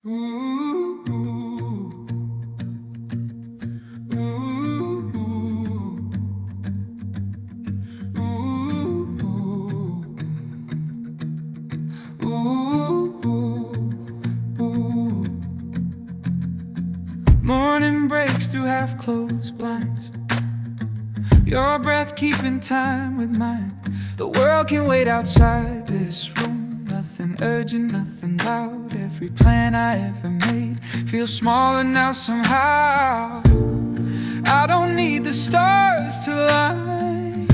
Ooh, ooh, ooh, ooh, ooh. Morning breaks through half-closed blinds, your breath keeping time with mine. The world can wait outside this room. Nothing urgent, nothing loud. Every plan I ever made feels smaller now somehow. I don't need the stars to line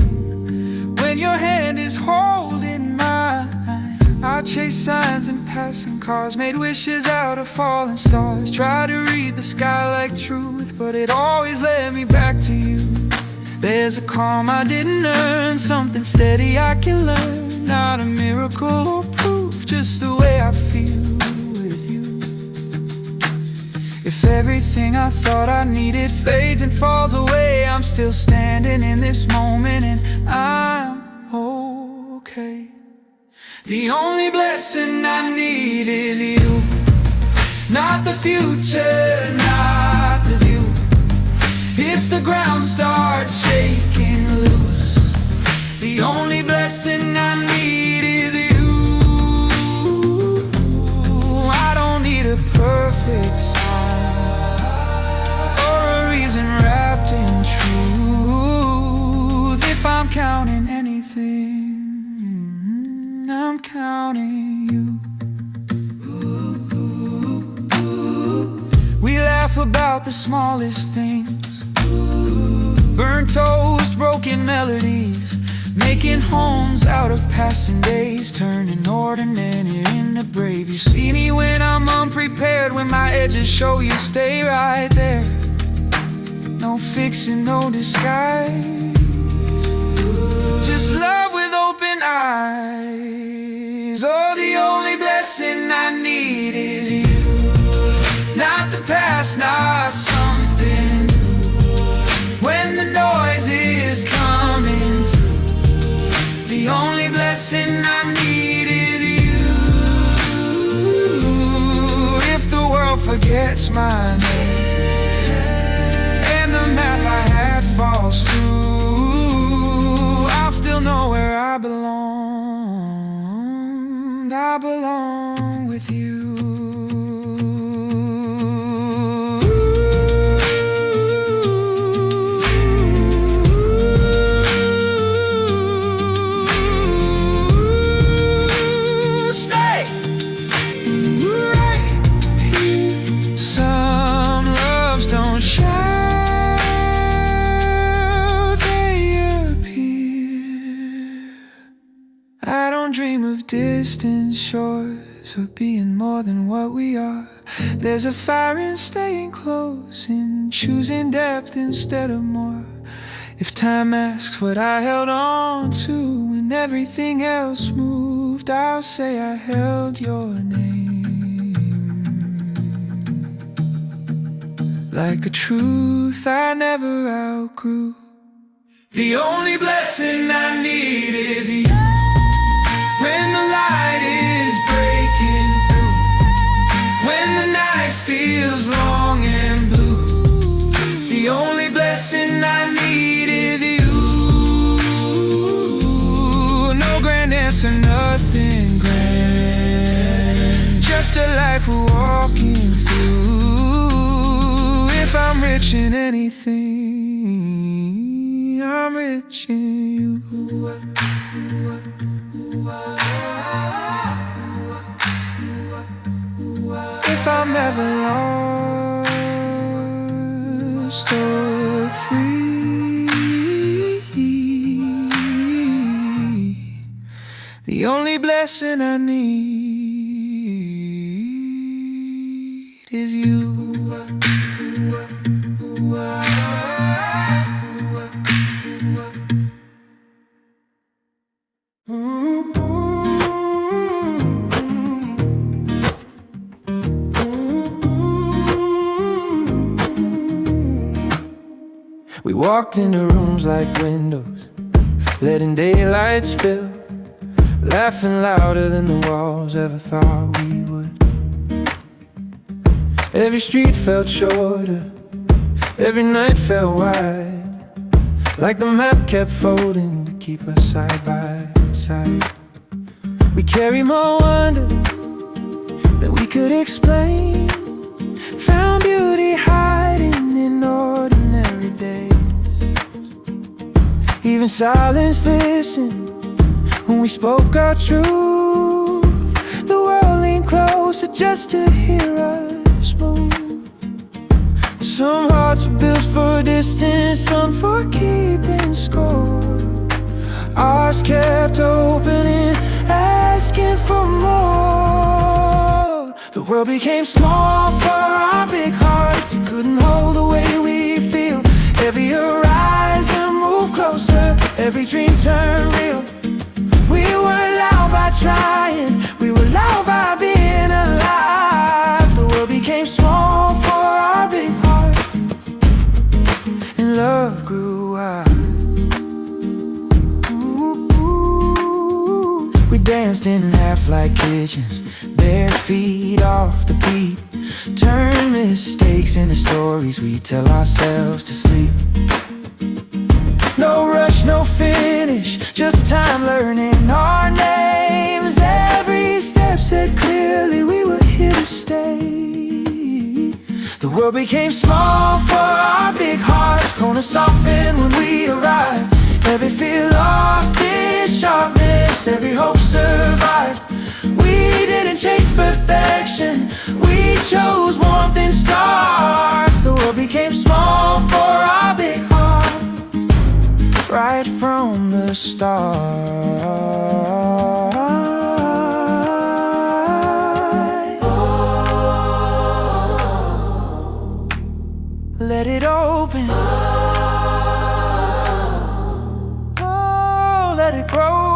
when your hand is holding mine. I chase signs and passing cars, made wishes out of falling stars. Try to read the sky like truth, but it always led me back to you. There's a calm I didn't earn, something steady I can learn. Not a miracle or proof, just the way I feel with you. If everything I thought I needed fades and falls away, I'm still standing in this moment and I'm okay. The only blessing I need is you. Not the future, not the view. If the ground starts shaking loose, the only blessing I need is you. I don't need a perfect sign or a reason wrapped in truth. If I'm counting anything, I'm counting you. We laugh about the smallest things, burnt toast, broken melodies, making homes out of passing days, turning ordinary into brave. You see me when I'm unprepared, when my edges show you stay right there. No fixing, no disguise, just love with open eyes. Oh, the only blessing I need is you. Not the past, not something new. When the noise is coming through, the only blessing I need is you. If the world forgets my name and the map I had falls through, I'll still know where I belong. I belong with you. I don't dream of distant shores or being more than what we are. There's a fire in staying close, in choosing depth instead of more. If time asks what I held on to when everything else moved, I'll say I held your name, like a truth I never outgrew. The only blessing I need is you. When the light is breaking through, when the night feels long and blue, the only blessing I need is you. No grand answer, nothing grand, just a life we're walking through. If I'm rich in anything, I'm rich in you. If I'm ever lost or free, the only blessing I need is you. We walked into rooms like windows, letting daylight spill, laughing louder than the walls ever thought we would. Every street felt shorter, every night felt wide, like the map kept folding to keep us side by side. We carry more wonder than we could explain, found beauty hiding in ordinary days. Even silence listened when we spoke our truth. The world leaned closer just to hear us move. Some hearts are built for distance, some for keeping score. Ours kept opening, asking for more. The world became small for our big hearts. It couldn't hold the way we feel. Every horizon moved closer, every dream turned real. We were loud by trying, we were loud by being alive. The world became small for our big hearts, and love grew wide. We danced in half-light kitchens, bare feet off the beat. Turn mistakes into stories we tell ourselves to sleep. No rush, no finish, just time learning our names. Every step said clearly we were here to stay. The world became small for our big hearts, corners softened when we arrived. Every fear lost its sharpness, every hope survived. We didn't chase perfection, we chose warmth and start. The world became small for our big hearts, right from the start. Let it open. Oh, let it grow.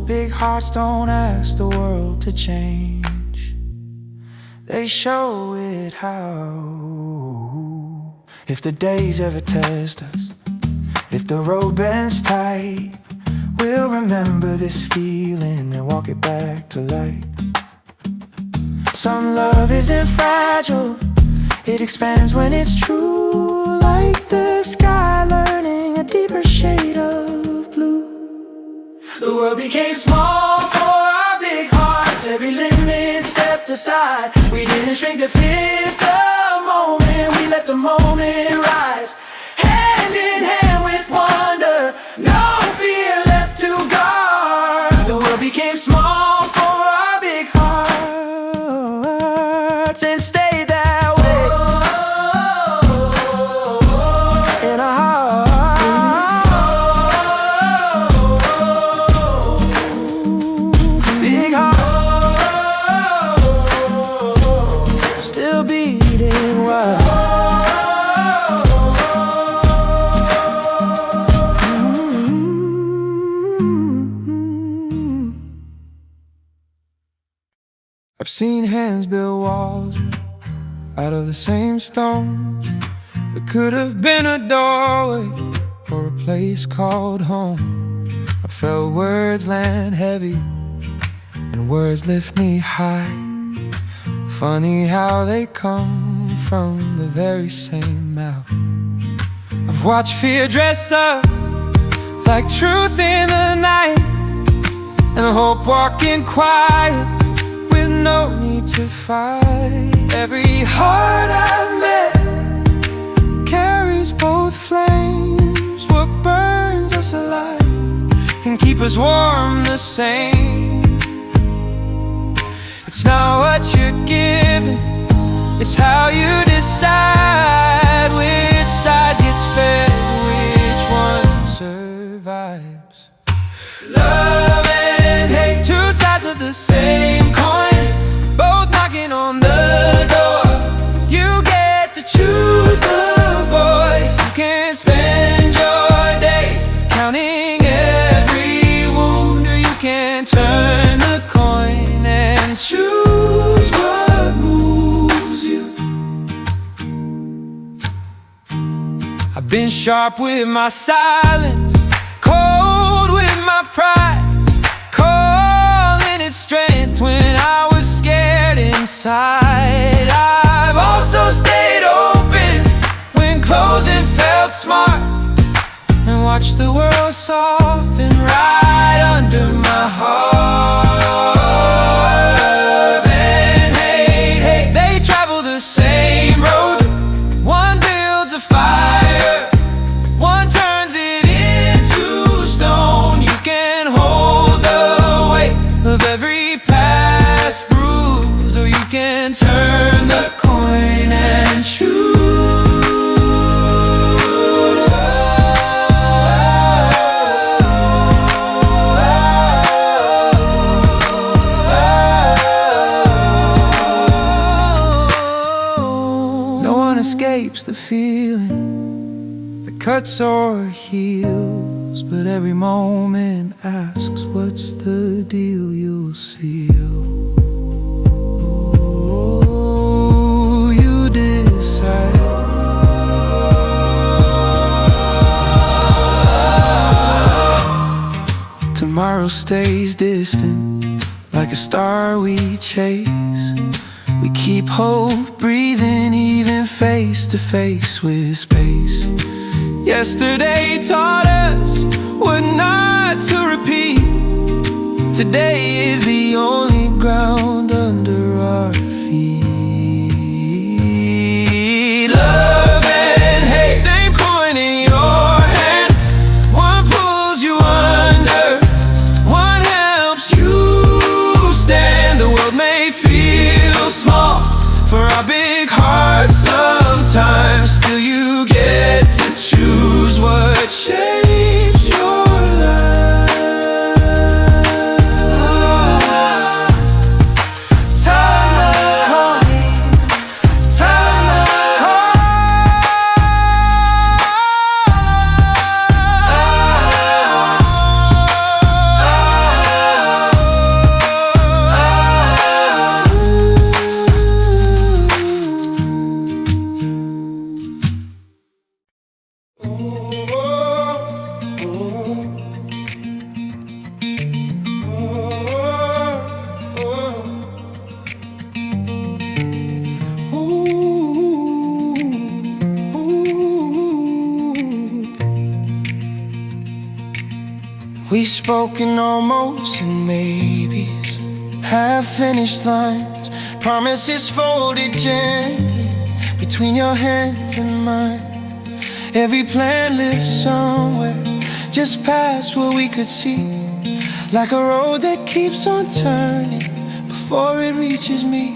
Big hearts don't ask the world to change, they show it how. If the days ever test us, if the road bends tight, we'll remember this feeling and walk it back to light. Some love isn't fragile, it expands when it's true. Like the sky learning a deeper shade of blue. The world became small for our big hearts, every limit stepped aside. We didn't shrink to fit the moment, we let the moment rise. Hand in hand with wonder, no fear left to guard. The world became small for our big hearts, and stayed that way. In our heart, big heart, still beating wild. I've seen hands build walls out of the same stones that could have been a doorway or a place called home. I felt words land heavy and words lift me high. Funny how they come from the very same mouth. I've watched fear dress up like truth in the night, and hope walking quiet with no need to fight. Every heart I've met carries both flames. What burns us alive can keep us warm the same. It's not what you're given, it's how you decide which side gets fed, which one survives. Love and hate, two sides of the same coin, both knocking on the door. You get to choose the voice. You can spend your days counting every wound, or you can turn the coin and choose what moves you. I've been sharp with my silence, cold with my pride, calling it strength when side. I've also stayed open when closing felt smart, and watched the world soften right under my heart. And hate, they travel the same road. One builds a fire, one turns it into stone. You can hold the weight of every past bruise, or you can turn the coin and choose. No one escapes the feeling that cuts or heals, but every moment asks, what's the deal? You'll see. Oh, you decide. Tomorrow stays distant, like a star we chase. We keep hope breathing, even face to face with space. Yesterday taught us what not to repeat. Today is the only ground under our feet. Love and hate, same coin in your hand. One pulls you under, one helps you stand. The world may feel small for our big hearts sometimes, still you get to choose what shapes your life. Turn the coin, turn the we've spoken almost in maybes, half-finished lines, promises folded gently between your hands and mine. Every plan lives somewhere just past where we could see, like a road that keeps on turning before it reaches me.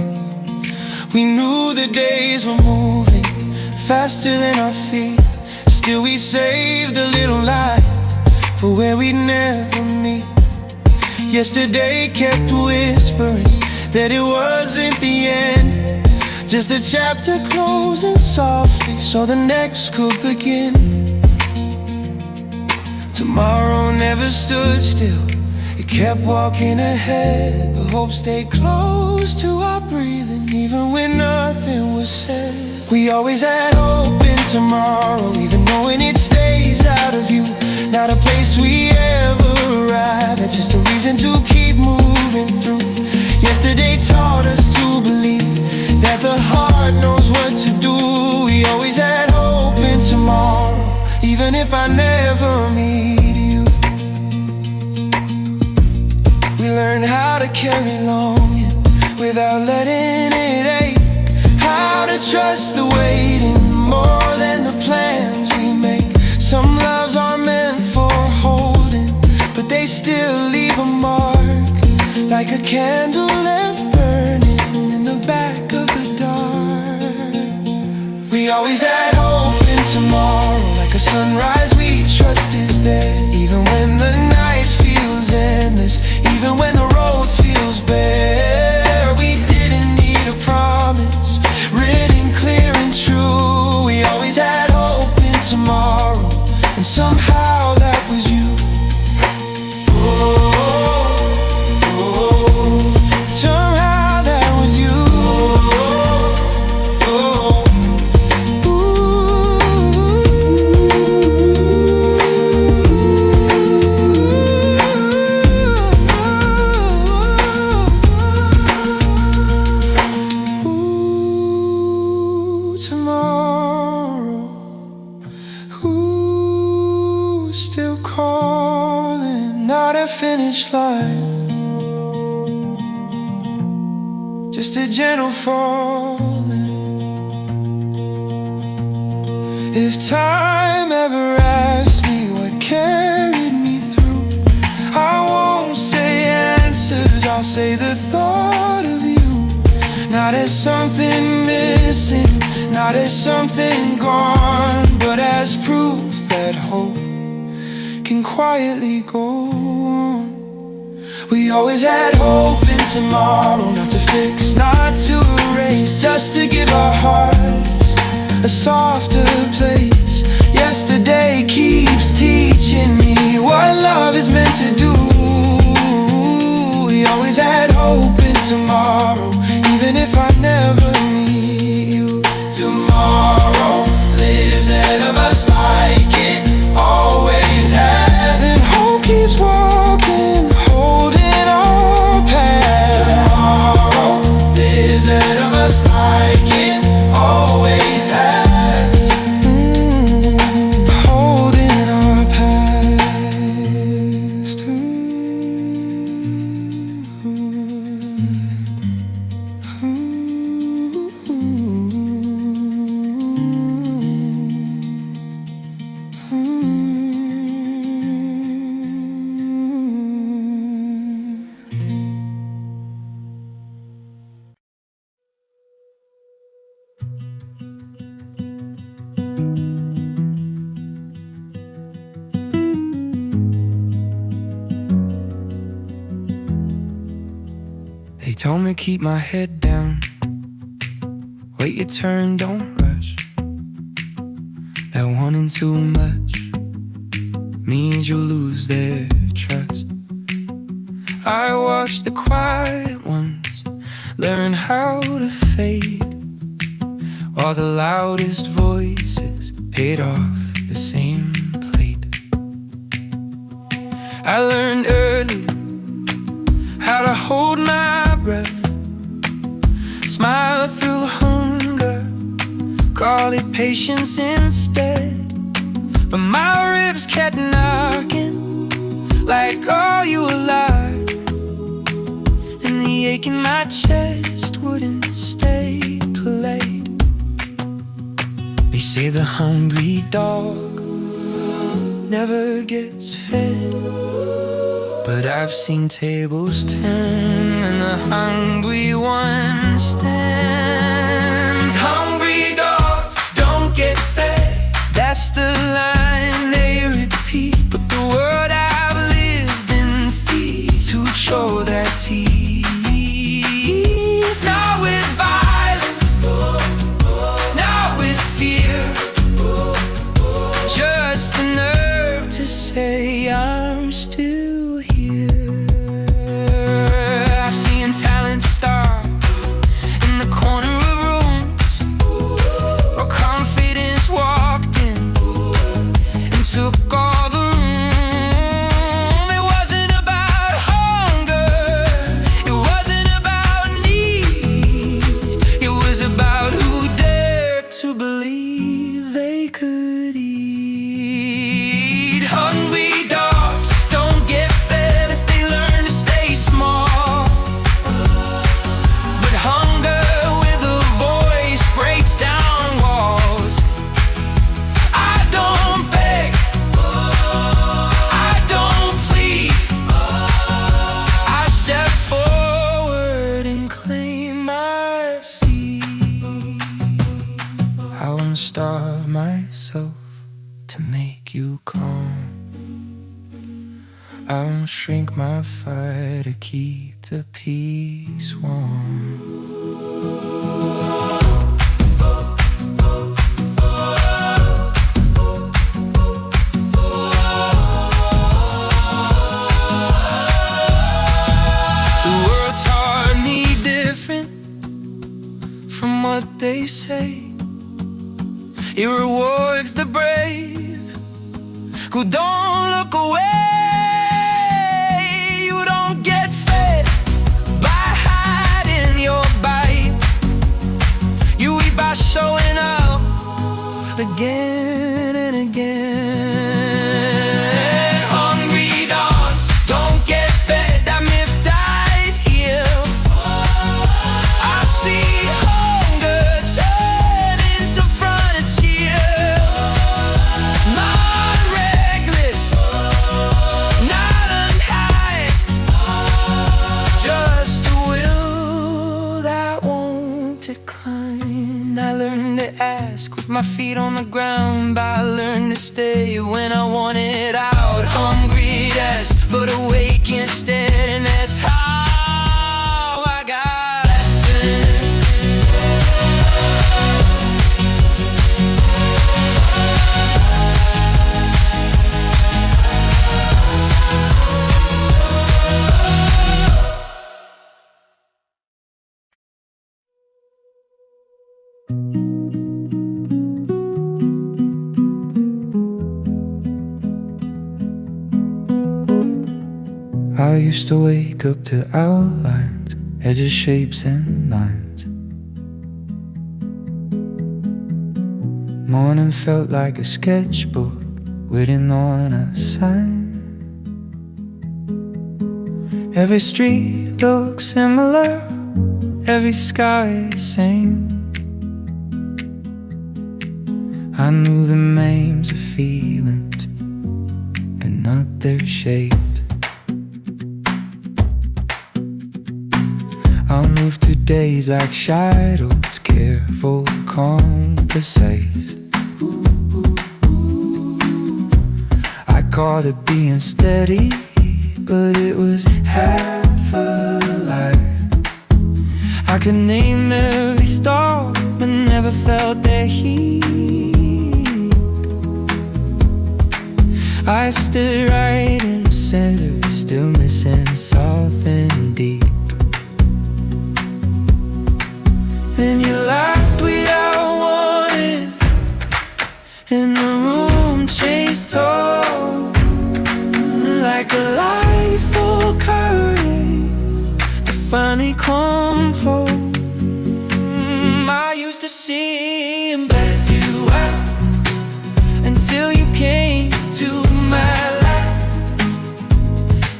We knew the days were moving faster than our feet, still we saved a little light for where we'd never meet. Yesterday kept whispering that it wasn't the end, just a chapter closing softly so the next could begin. Tomorrow never stood still, it kept walking ahead, but hope stayed close to our breathing even when nothing was said. We always had hope in tomorrow, even knowing it stays out of view. Not a place we ever arrive at, just a reason to keep moving through. Yesterday taught us to believe that the heart knows what to do. We always had hope in tomorrow, even if I never meet you. We learned how to carry longing without letting it ache, how to trust the waiting more than the plans we make. Some loves are meant for holding, but they still leave a mark, like a candle left burning in the back of the dark. We always had hope in tomorrow, like a sunrise we trust is there, even when the night feels endless, even when the road feels bare. We didn't need a promise written clear and true. We always had hope in tomorrow, and somehow that was you. Somehow that was you. Ooh. just a gentle falling. If time ever asks me what carried me through, I won't say answers, I'll say the thought of you. Not as something missing, not as something gone, but as proof that hope can quietly go on. We always had hope in tomorrow, not to fix, not to erase, just to give our hearts a softer place. Yesterday keeps teaching me what love is meant to do. We always had hope in tomorrow, even if I never meet you. Tomorrow lives ahead of us like it always has, and hope keeps walking, holding our path. Tomorrow lives ahead of us like it always has, holding our past. They told me keep my head down, wait your turn, don't rush. That wanting too much means you'll lose their trust. I watched the quiet ones learn how to fade, while the loudest voices paid off the same plate. I learned early how to hold my breath, smile through hunger, call it patience instead. But my ribs kept knocking like, are you alive? And the ache in my chest wouldn't stay polite. They say the hungry dog never gets fed, but I've seen tables turn when the hungry one stands. Hungry dogs don't get fed, that's the line they repeat. But the world I've lived in feeds who show their teeth. Not with violence, not with fear, just the nerve to say I'm still here. I've seen talent starve in the corner of rooms, where confidence walked in and took all the room. It wasn't about hunger, it wasn't about need, it was about who dared to believe they could eat. Hungry dogs don't get fed if they learn to stay small, but hunger with a voice breaks down walls. I don't beg, I don't plead, I step forward and claim my seat. I won't starve myself to make you calm, I won't shrink my fire to keep the peace warm. The world taught me different from what they say. It rewards the brave who don't look away. You don't get fed by hiding your bite, you eat by showing up again and again. Hungry dogs don't get fed, that myth dies here. I my feet on the ground, but I learned to stay when I wanted out. Hungry, yes, but awake instead, and that's how I got laughing. I used to wake up to outlines, edges, shapes, and lines. Morning felt like a sketchbook waiting on a sign. Every street looked similar, every sky the same. I knew the names of feelings, but not their shapes. I'll move through days like shadows, careful, calm, precise. I called it being steady, but it was half a lie. I could name every star, but never felt their heat. I stood right in the center, still missing something deep. And you laughed without warning, and the room chased tall, like a light full curtain to finally come home. I used to see in black and white until you came to my life.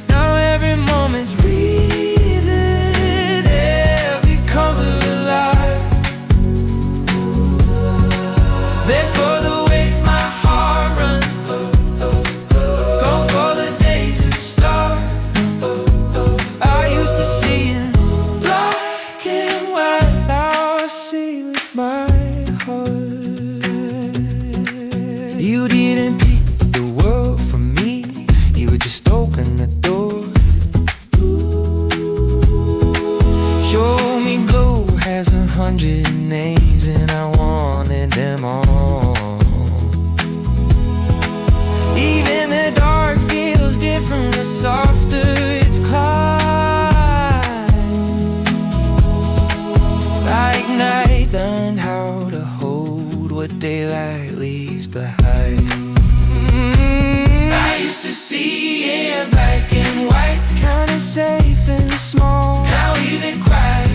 Now every moment's breathing, every color alive. Therefore the way my heart runs, gone for the days of stars. I used to see in black and white, now I see with my heart. You didn't pick the world for me, you would just open the door. Show me glow has 100 names, and I wanted them all. Even the dark feels different, the softer it's climbed. Like night, learned how to hold what daylight leaves behind. I used to see in black and white, kinda safe and small. Now even quiet,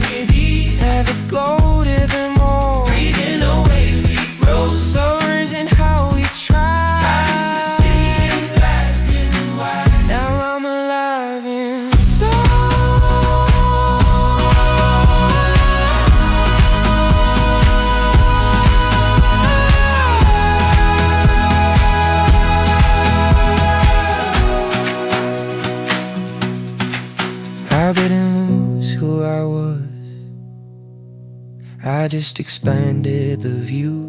never gloated them all. Breathing away, we rose, summers and how we tried. I used to see in black and white, now I'm alive in soul. I didn't lose who I was, I just expanded the view.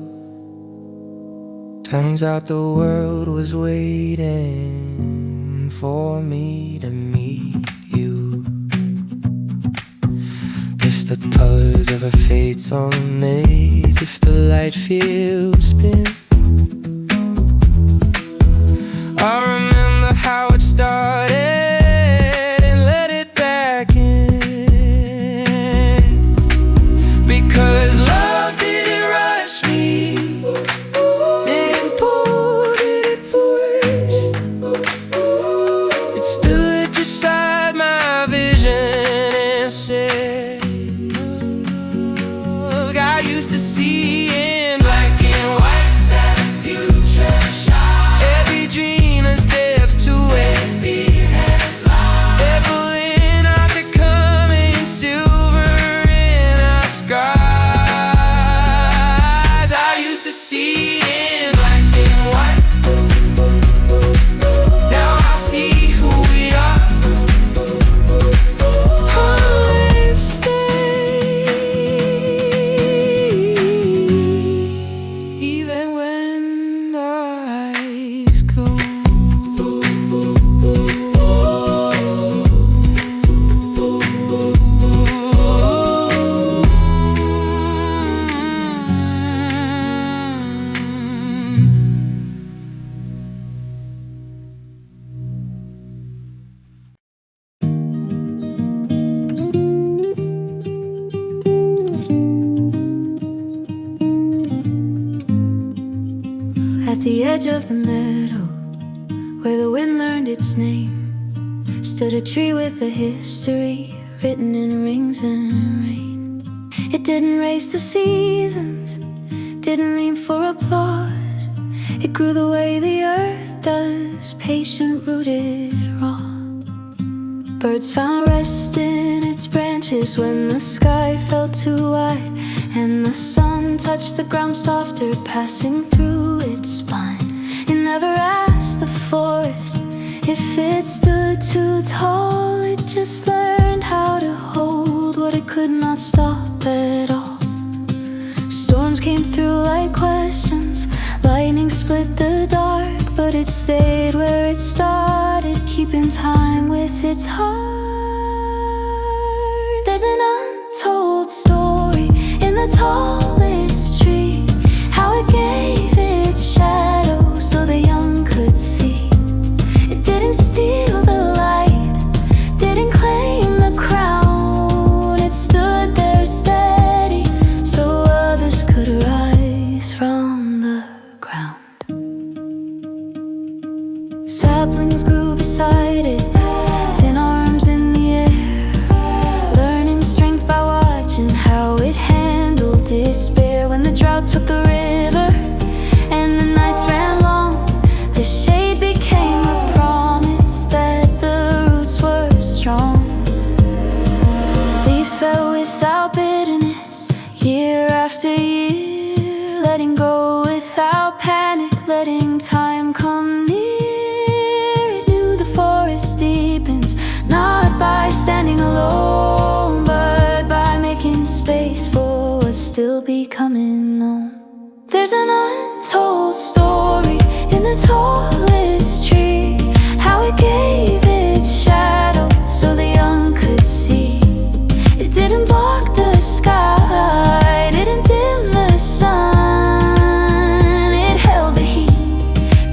Turns out the world was waiting for me to meet you. If the colors of our fates are a maze, if the light feels spin, I remember how it started and let it back in. Because love didn't rush me, and pulled it push. It stood beside my vision and said, look, I used to see in black and white. the edge of the meadow, where the wind learned its name, stood a tree with a history written in rings and rain. It didn't race the seasons, didn't lean for applause. It grew the way the earth does, patient-rooted, raw. Birds found rest in its branches when the sky felt too wide, and the sun touched the ground softer, passing through its spine. It never asked the forest if it stood too tall. It just learned how to hold what it could not stop at all. Storms came through like questions, lightning split the dark, but it stayed where it started, keeping time with its heart. There's an untold story in the tallest tree, how it gave its shadow so the young could see. It didn't steal the light, didn't claim the crown. It stood there steady so others could rise from the ground. Saplings grew beside it, thin arms in the air, learning strength by watching how it handled despair. When the drought took the river and the nights ran long, the shade became a promise that the roots were strong. Leaves fell without bitterness, year after year, letting go without panic, letting time come near. It knew the forest deepens, not by standing alone, but by making space for what's still becoming known. There's an untold story in the tallest tree, how it gave its shadow so the young could see. It didn't block the sky, didn't dim the sun. It held the heat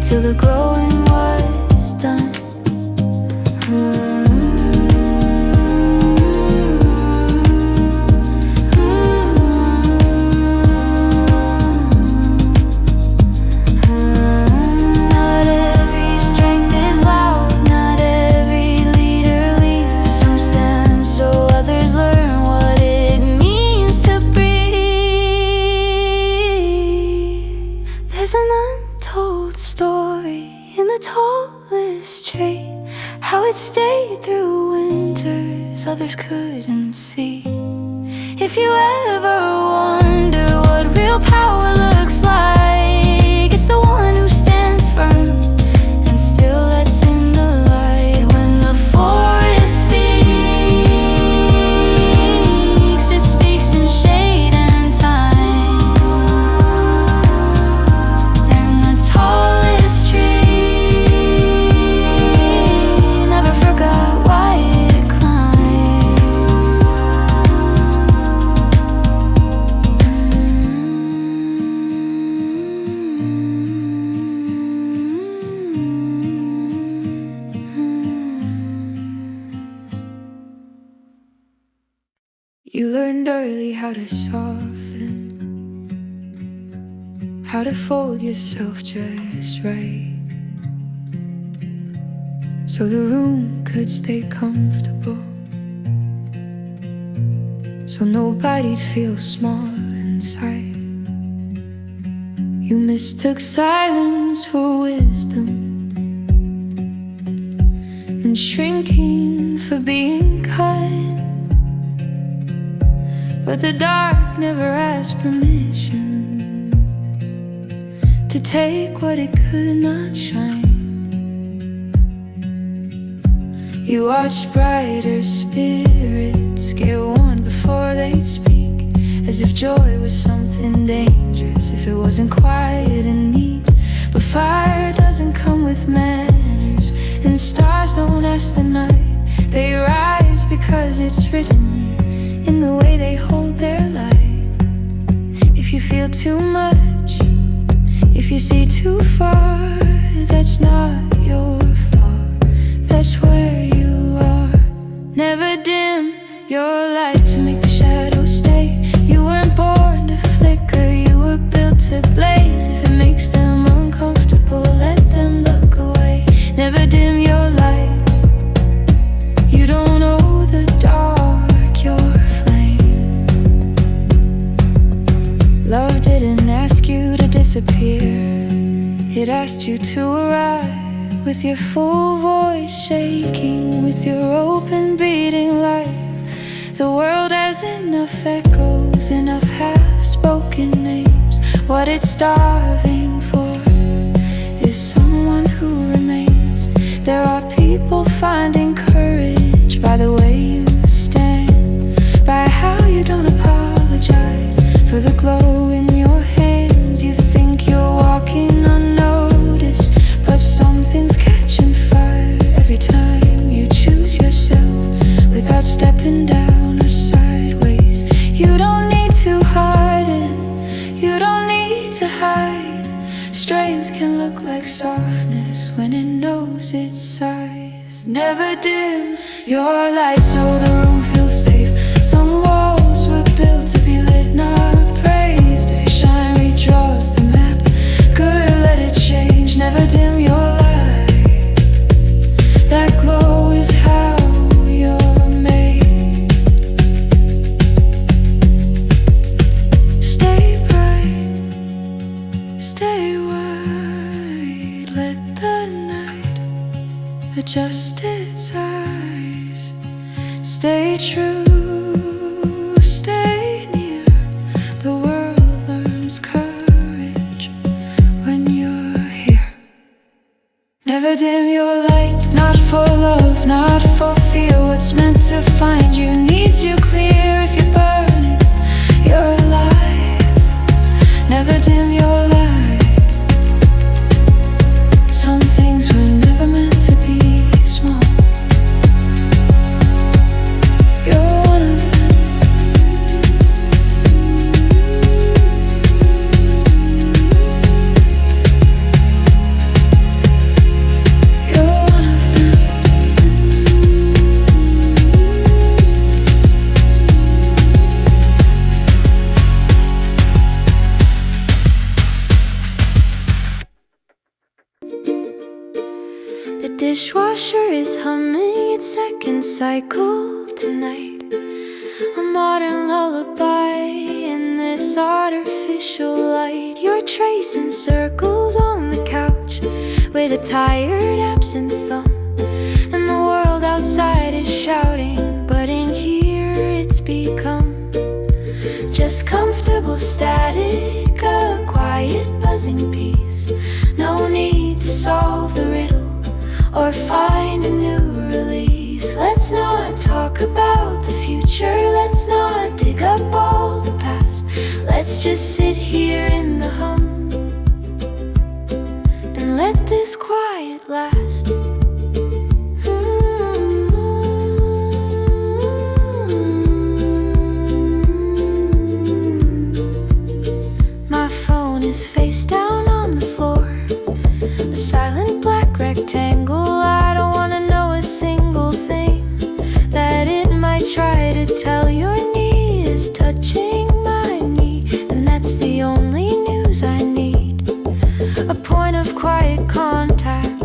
till the growing was done. Not every strength is loud, not every leader leaves. Some stand so others learn what it means to breathe. There's an untold story in the tallest tree, how it stayed through winters others couldn't see. If you ever wonder what real power looks like, it's the one who stands firm and still lets in the light. When the forest speaks, it speaks in shade and time. And the tallest tree never forgot why it climbed. You learned early how to soften, how to fold yourself just right, so the room could stay comfortable, so nobody'd feel small inside. You mistook silence for wisdom, and shrinking for being kind. But the dark never asked permission to take what it could not shine. You watched brighter spirits get warned before they'd speak, as if joy was something dangerous if it wasn't quiet and neat. But fire doesn't come with manners, and stars don't ask the night. They rise because it's written in the way they hold their light. If you feel too much, if you see too far, that's not your flaw, that's where you are. Never dim your light to make the shadows stay. You weren't born to flicker, you were built to blaze. If it makes them uncomfortable, disappear. It asked you to arrive with your full voice shaking, with your open beating life. The world has enough echoes, enough half-spoken names. What it's starving for is someone who remains. There are people finding courage by the way you stand, by how you don't apologize for the glow in your hands. You think you're walking unnoticed, but something's catching fire every time you choose yourself without stepping down or sideways. You don't need to harden, you don't need to hide. Strength can look like softness when it knows its size. Never dim your light so the room feels safe. Some walls were built to be lit, not praised. If your shine redraws the map, good, let it change. Never dim your light. That glow is how you're made. Stay bright, stay wide. Let the night adjust its eyes. Stay true, stay near. The world learns courage when you're here. Never dim your light, not for love, not for fear. What's meant to find you needs you clear. If you're burning, you're alive. Never dim your light. Some things were never meant to be small. You're one of them. You're one of them. The dishwasher is humming its second cycle tonight. A modern lullaby in this artificial light. You're tracing circles on the couch with a tired, absent thumb. And the world outside is shouting, but in here it's become just comfortable static, a quiet buzzing peace. No need to solve the riddle or find a new release. Let's not talk about the future, let's not dig up all the past. Let's just sit here in the hum and let this quiet last. My phone is face down on the floor, a silent black rectangle. I don't wanna know a single thing that it might try to tell. Your knee is touching my knee, and that's the only news I need. A point of quiet contact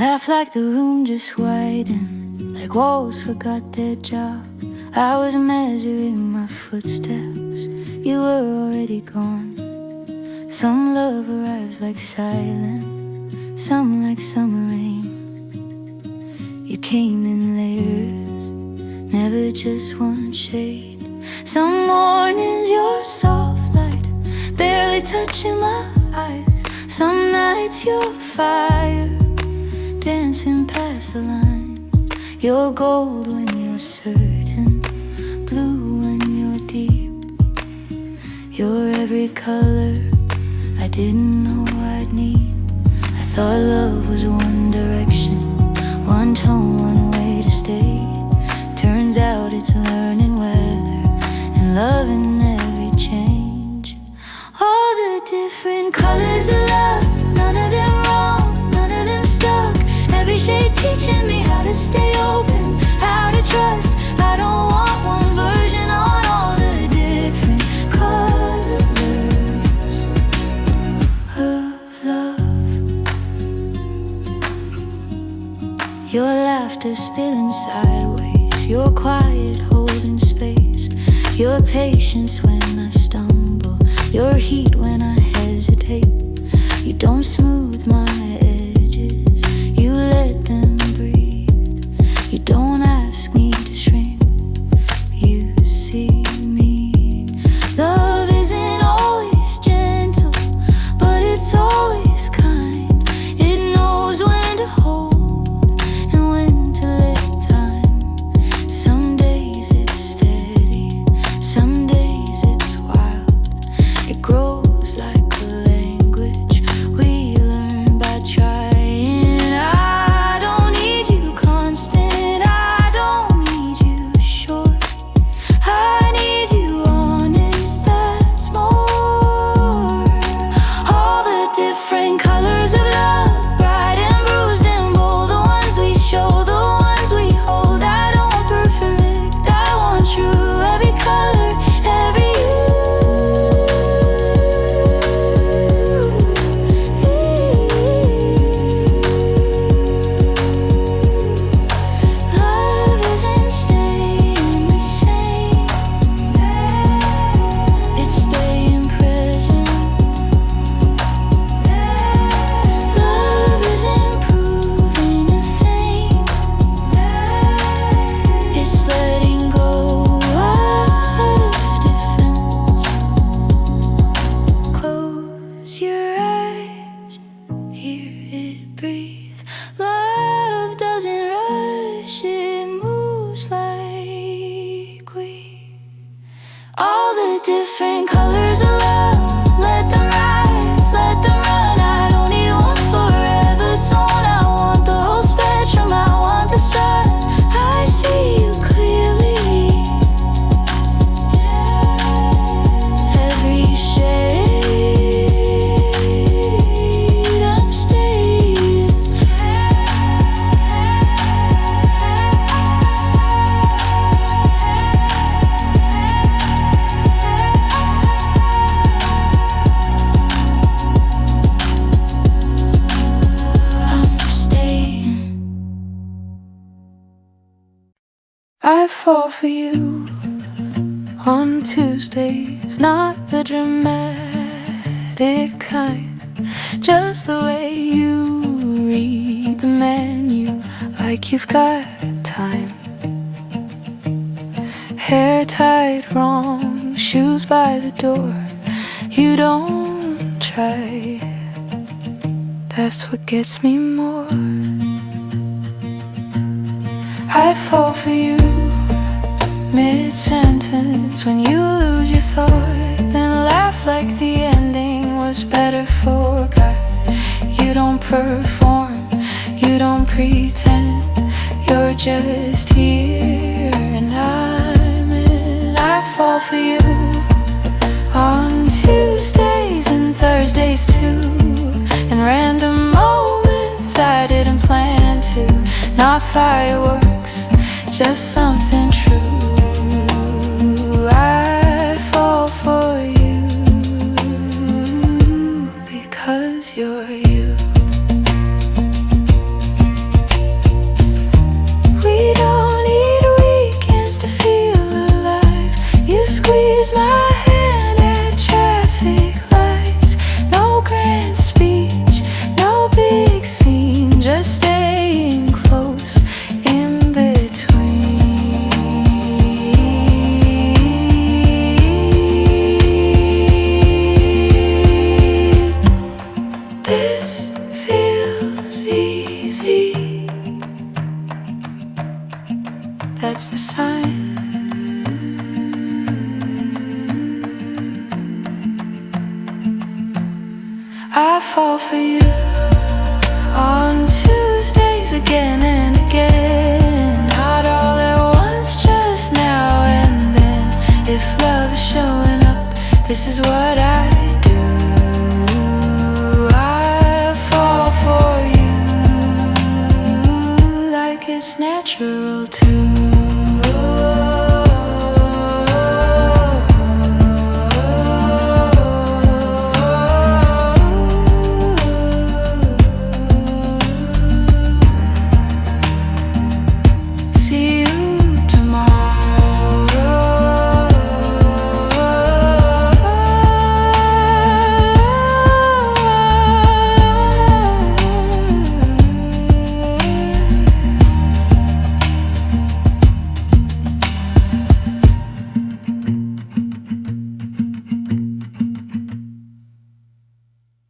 laughed like the room just widened, like walls forgot their job. I was measuring my footsteps, you were already gone. Some love arrives like silence, some like summer rain. You came in layers, never just one shade. Some mornings you're soft light, barely touching my eyes. Some nights you're fire, dancing past the lines. You're gold when you're certain, blue when you're deep. You're every color I didn't know I'd need. I thought love was one direction, one tone, one way to stay. Turns out it's learning weather and loving every change. All the different colors of love, none of them wrong, none of them stuck. Every shade teaching me how to stay open, how to trust. I don't want one version on all the different colors of love. Your laughter spilling sideways, your quiet holding space, your patience when I stumble, your heat when I hesitate. You don't smooth my edges, you let them breathe. You don't ask me to shrink, you see me. Love isn't always gentle, but it's always kind. It knows when to hold and when to let time. Some days it's steady, some days it's wild. It grows like a language we learn by trying. I don't need you constant, I don't need you short. I need you honest, that's more. All the different colors of love, bright and bruised and bold. The ones we show, the ones we hold. I don't perfect, I want true. Every color, every love isn't staying the same, it's staying present. Love isn't proving a thing, it's letting go of defense. Close your eyes, hear it breathe. Love doesn't rush, it moves like we. All the different colors of love, let them rise, let them run. I don't need one forever tone, I want the whole spectrum, I want the sun. I see you clearly, every shade I'm staying. I'm staying. I fall for you on Tuesdays, not the dramatic kind, just the way you read the menu like you've got time. Hair tied wrong, shoes by the door. You don't try, that's what gets me more. I fall for you mid-sentence when you lose your thought, then laugh like the ending was better forgot. You don't perform, you don't pretend, you're just here and I'm in. I fall for you on Tuesdays and Thursdays too, in random moments I didn't plan to. Not fireworks, just something true. I fall for you because you're you. I fall for you on Tuesdays again and again. Not all at once, just now and then. If love is showing up, this is what I do. I fall for you like it's natural too.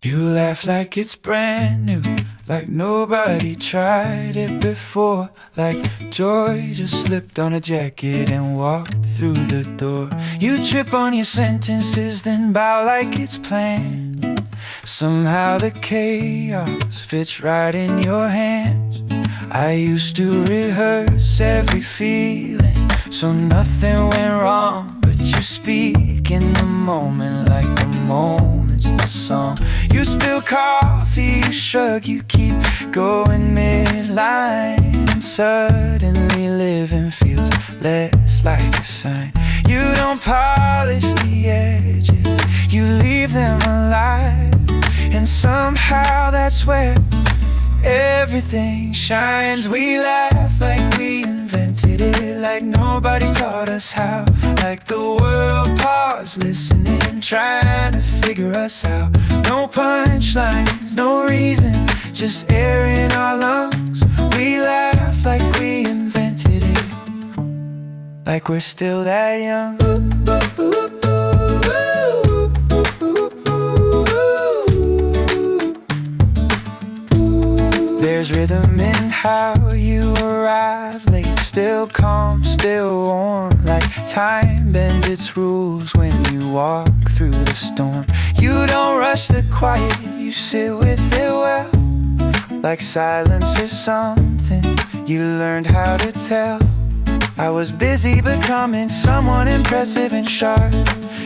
You laugh like it's brand new, like nobody tried it before, like joy just slipped on a jacket and walked through the door. You trip on your sentences, then bow like it's planned. Somehow the chaos fits right in your hands. I used to rehearse every feeling, so nothing went wrong. But you speak in the moment like the moment's the song. You spill coffee, you shrug, you keep going midline, and suddenly living feels less like a sign. You don't polish the edges, you leave them alive, and somehow that's where everything shines. We laugh like we invented it, like nobody taught us how, like the world paused listening, trying to figure us out. No punchlines, no reason, just air in our lungs. We laugh like we invented it, like we're still that young. There's rhythm in how you arrive late, still calm, still warm, like time bends its rules when you walk through the storm. You don't rush the quiet, you sit with it well, like silence is something you learned how to tell. I was busy becoming someone impressive and sharp.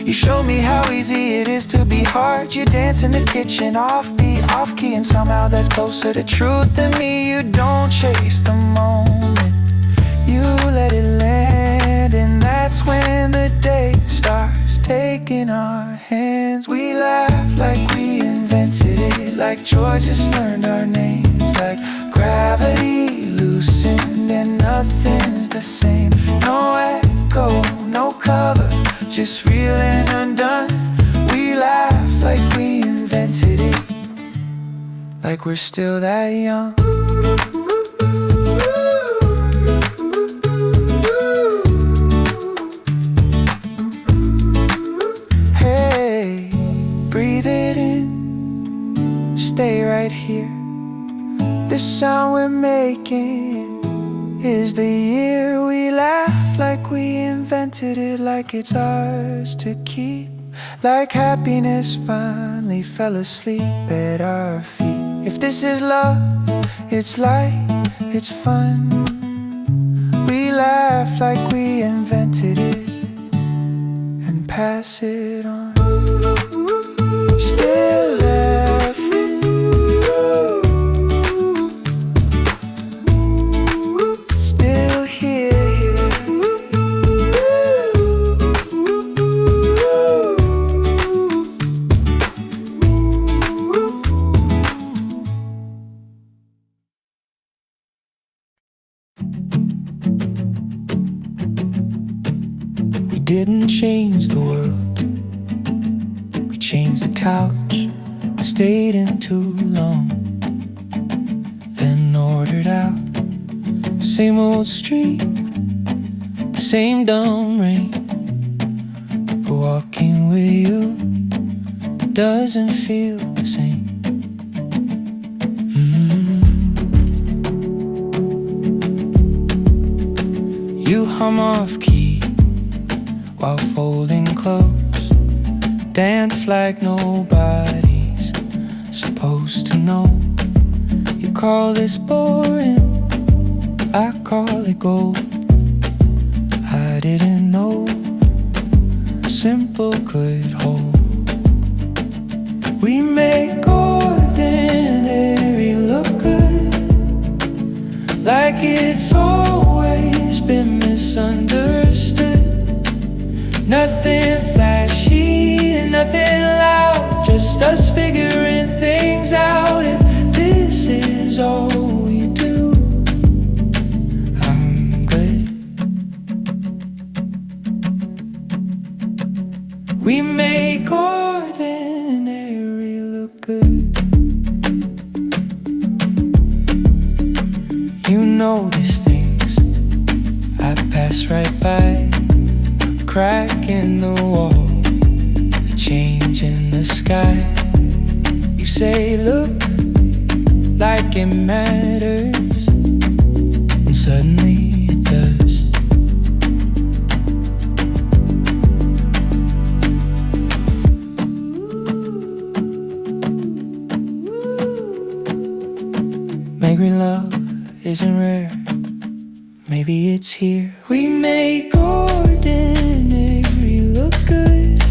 You showed me how easy it is to be hard. You dance in the kitchen, offbeat, off-key, and somehow that's closer to truth than me. You don't chase the moment, you let it land, and that's when the day starts taking our hands. We laugh like we invented it, like joy just learned our names, like gravity loosened and nothing's the same. No echo, no cover, just real and undone. We laugh like we invented it, like we're still that young. Hey, breathe it in, stay right here. This sound we're making is the year. We laugh like we invented it, like it's ours to keep, like happiness finally fell asleep at our feet. If this is love, it's light, it's fun. We laugh like we invented it and pass it on. Still laughing, still here. We didn't change the world, we changed the couch, stayed in too long, then ordered out. Same old street, same dumb rain, but walking with you doesn't feel the same. You hum off key while folding clothes, dance like nobody's supposed to know. You call this boring, I call it gold. I didn't know simple could hold. We make ordinary look good, like it's always been misunderstood. Nothing flashy, nothing loud, just us figuring things out. If this is all we do, I'm good. We make ordinary look good. You notice things I pass right by. A crack in the wall, a change in the sky. You say, look, like it matters, and suddenly it does. Maybe love isn't rare, maybe it's here. We make ordinary look good,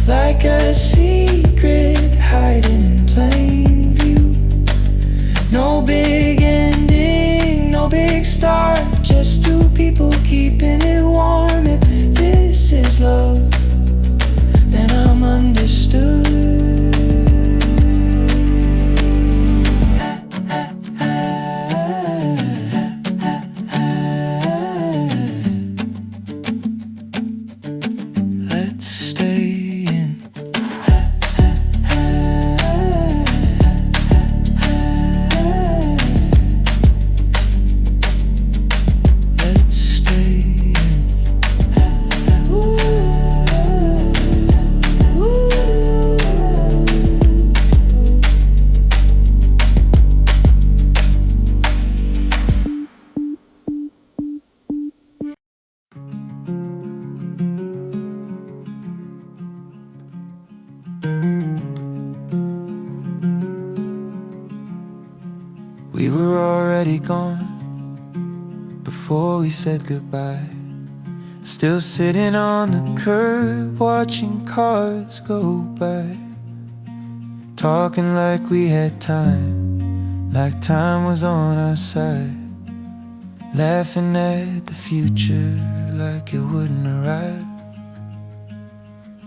like a secret hiding in plain view. No big ending, no big start, just two people keeping it warm. If this is love, then I'm understood. Let's stay in. Let's stay in. We were already gone before we said goodbye. Still sitting on the curb, watching cars go by. Talking like we had time, like time was on our side. Laughing at the future like it wouldn't arrive.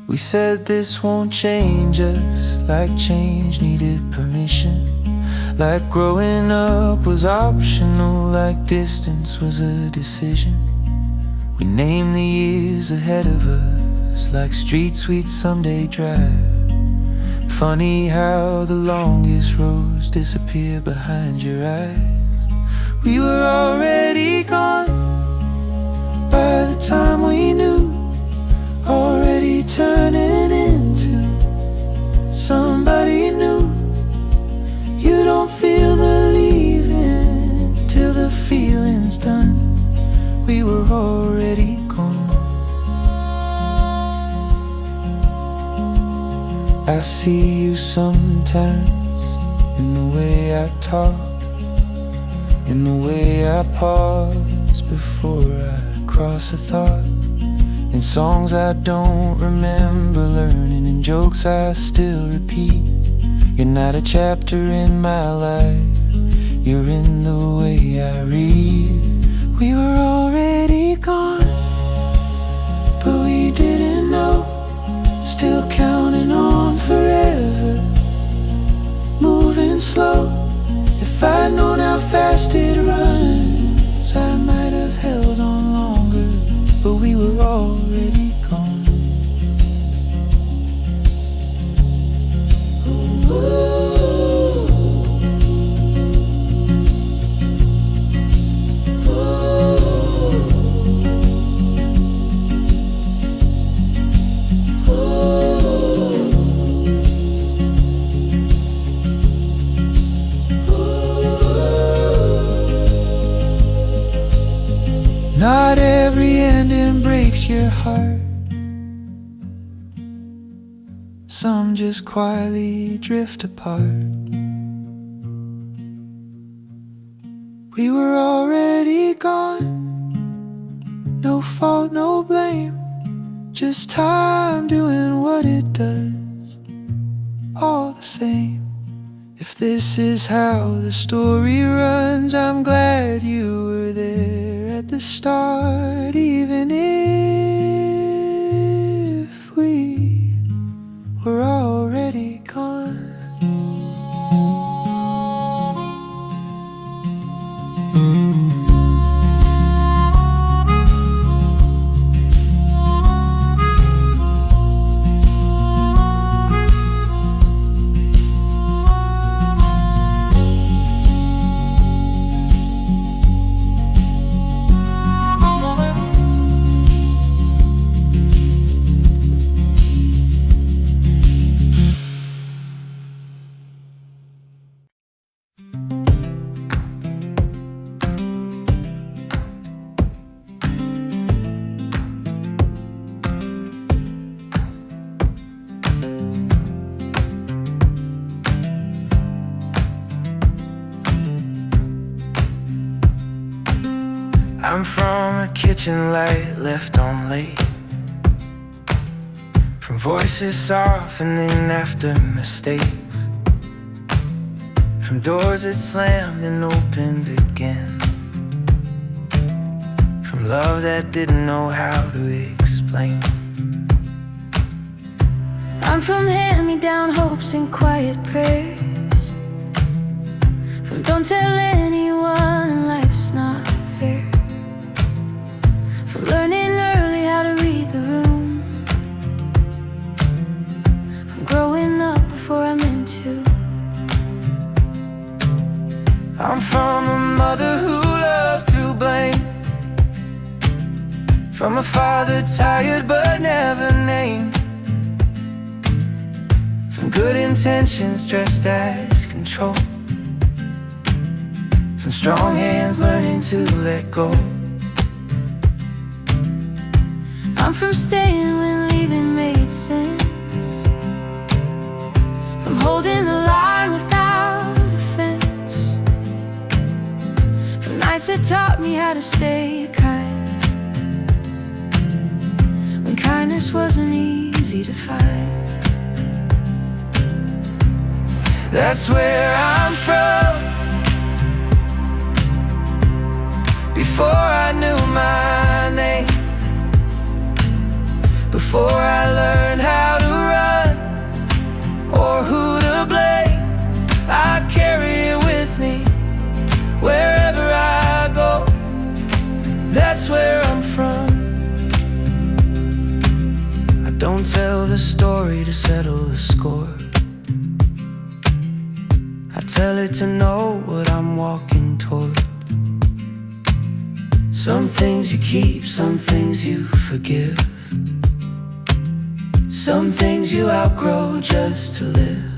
We said this won't change us, like change needed permission. Like growing up was optional, like distance was a decision. We named the years ahead of us, like streets we'd someday drive. Funny how the longest roads disappear behind your eyes. We were already gone by the time we knew, already turning into somebody new. You don't feel the leaving till the feeling's done. We were already gone. I see you sometimes in the way I talk, in the way I pause before I cross a thought, in songs I don't remember learning, in jokes I still repeat. You're not a chapter in my life, you're in the way I read. We were already gone, but we didn't know. Still counting on forever, moving slow. If I'd known how fast it runs, I might have held on longer, but we were already gone. Not every ending breaks your heart. Some and just quietly drift apart. We were already gone, no fault, no blame, just time doing what it does, all the same. If this is how the story runs, I'm glad you were there at the start, even if we were already gone. I'm from a kitchen light left on late, from voices softening after mistakes, from doors that slammed and opened again, from love that didn't know how to explain. I'm from hand-me-down hopes and quiet prayers, from don't tell anyone and life's not fair, from learning early how to read the room, from growing up before I meant to. I'm from a mother who loved through blame, from a father tired but never named, from good intentions dressed as control, from strong hands learning to let go. I'm from staying when leaving made sense, from holding the line without offense, from nights that taught me how to stay kind, when kindness wasn't easy to find. That's where I'm from, before I knew my name, before I learned how to run or who to blame. I carry it with me wherever I go. That's where I'm from. I don't tell the story to settle the score, I tell it to know what I'm walking toward. Some things you keep, some things you forgive, some things you outgrow just to live.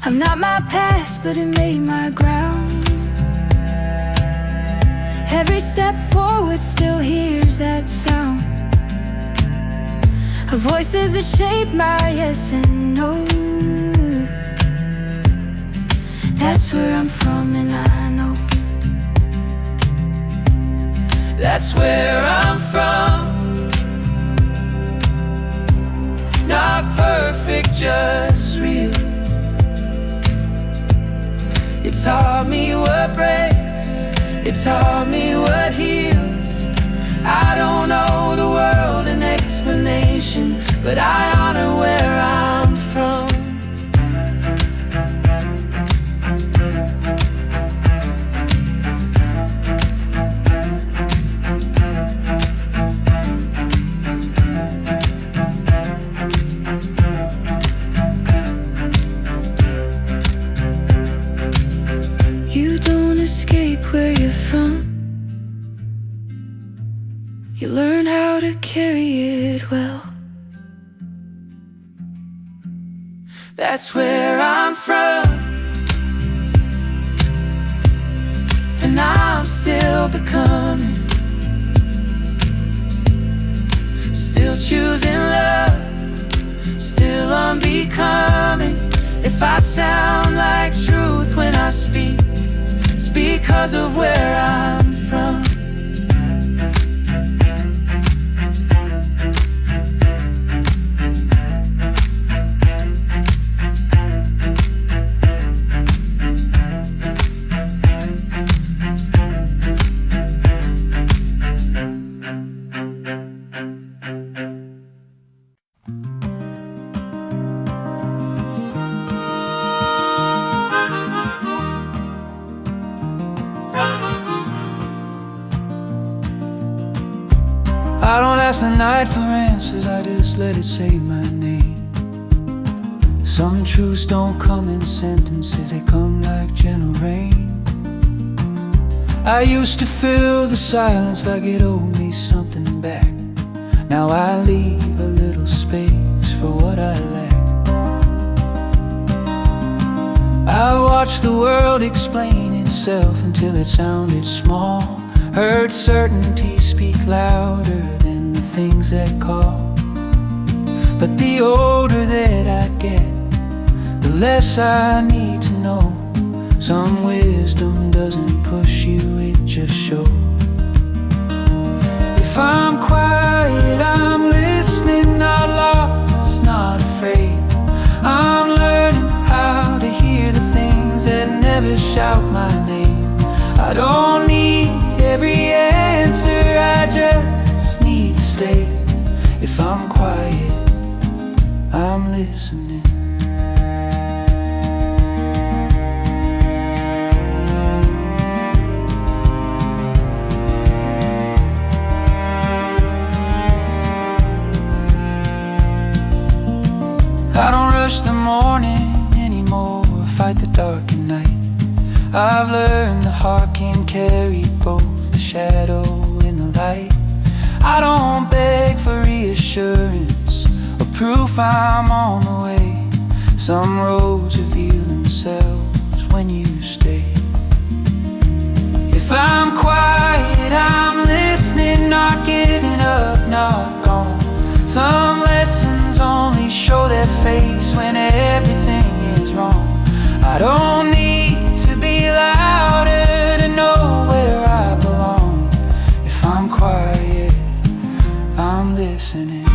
I'm not my past, but it made my ground. Every step forward still hears that sound of voices that shape my yes and no. That's where I'm from and I know. That's where I'm from. Not perfect, just real. It taught me what breaks, it taught me what heals. I don't know the world an explanation, but I honor where I'm from. Where you're from, you learn how to carry it well. That's where I'm from, and I'm still becoming, still choosing love becoming. If I sound like truth when I speak, it's because of where I'm from. I don't ask the night for answers, I just let it say my name. Some truths don't come in sentences, they come like gentle rain. I used to fill the silence like it owed me something back. Now I leave a little space for what I lack. I watched the world explain itself until it sounded small. Heard certainty speak louder than the things that call. But the older that I get, the less I need to know. Some wisdom doesn't push you, it just shows. If I'm quiet, I'm listening, not lost, not afraid. I'm learning how to hear the things that never shout my name. I don't need every answer, I just need to stay. If I'm quiet, I'm listening. I don't rush the morning anymore, fight the dark at night. I've learned the heart can carry both the shadow and the light. I don't beg for reassurance or proof I'm on the way. Some roads reveal themselves when you stay. If I'm quiet, I'm listening, not giving up, not gone. Some lessons only show their face when everything is wrong. I don't need to be louder to know where I belong. If I'm quiet, I'm listening.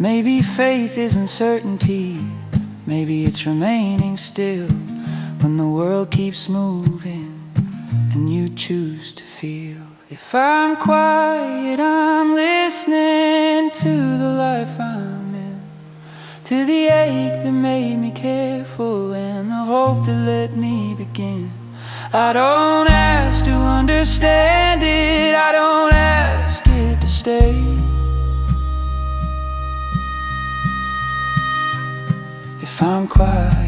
Maybe faith isn't certainty, maybe it's remaining still when the world keeps moving and you choose to feel. If I'm quiet, I'm listening to the life I'm in, to the ache that made me careful and the hope that let me begin. I don't ask to understand it, I don't ask it to stay. If I'm quiet,